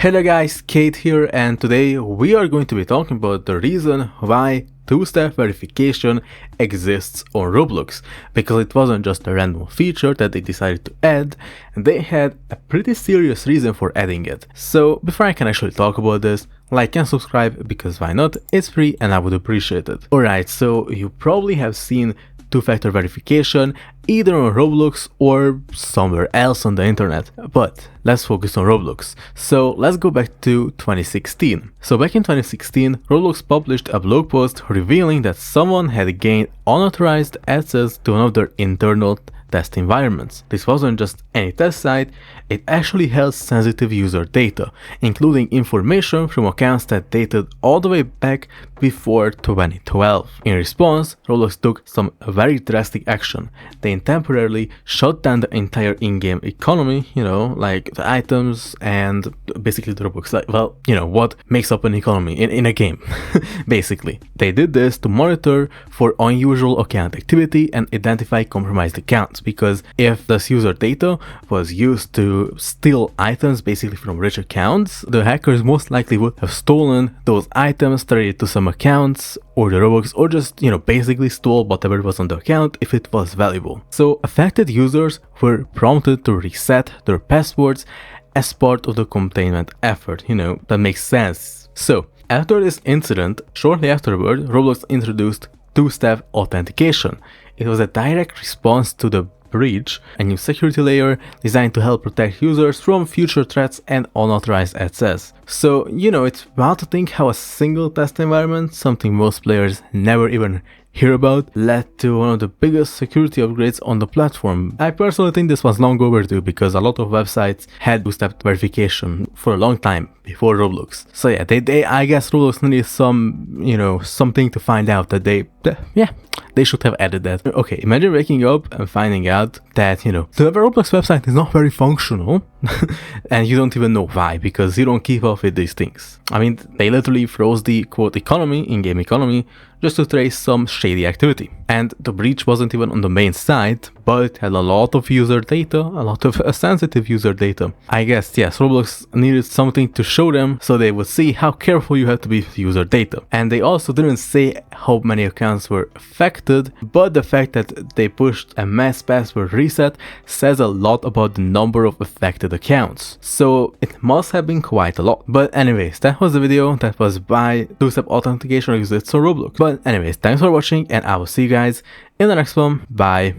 Hello guys, Kate here, and today we are going to be talking about the reason why two-step verification exists on Roblox, because it wasn't just a random feature that they decided to add, they had a pretty serious reason for adding it. So before I can actually talk about this, like and subscribe, because why not, it's free and I would appreciate it. Alright, so you probably have seen two-factor verification either on Roblox or somewhere else on the internet, but let's focus on Roblox. So let's go back to 2016. So back in 2016, Roblox published a blog post revealing that someone had gained unauthorized access to one of their internal test environments. This wasn't just any test site, it actually held sensitive user data, including information from accounts that dated all the way back before 2012. In response, Roblox took some very drastic action. They temporarily shut down the entire in-game economy, like the items and basically the Robux, what makes up an economy in a game, basically. They did this to monitor for unusual account activity and identify compromised accounts, because if this user data was used to steal items basically from rich accounts, the hackers most likely would have stolen those items, traded to some accounts or the Robux, or just basically stole whatever was on the account if it was valuable. So affected users were prompted to reset their passwords as part of the containment effort. That makes sense. So after this incident, shortly afterward, Roblox introduced two-step authentication. It was a direct response to the breach, a new security layer designed to help protect users from future threats and unauthorized access. So, it's wild to think how a single test environment, something most players never even hear about, led to one of the biggest security upgrades on the platform. I personally think this was long overdue, because a lot of websites had two-step verification for a long time before Roblox. So yeah, I guess Roblox needed something to find out that they should have added that. Okay, imagine waking up and finding out that, the Roblox website is not very functional and you don't even know why, because you don't keep up with these things. I mean, they literally froze the quote economy, in-game economy, just to trace some shady activity. And the breach wasn't even on the main site, but it had a lot of user data, a lot of sensitive user data. I guess, yes, Roblox needed something to show them so they would see how careful you have to be with user data. And they also didn't say how many accounts were affected, but the fact that they pushed a mass password reset says a lot about the number of affected accounts. So it must have been quite a lot. But anyways, that was the video. That was why two-step authentication exists on Roblox. But anyways, thanks for watching, and I will see you guys in the next one. Bye.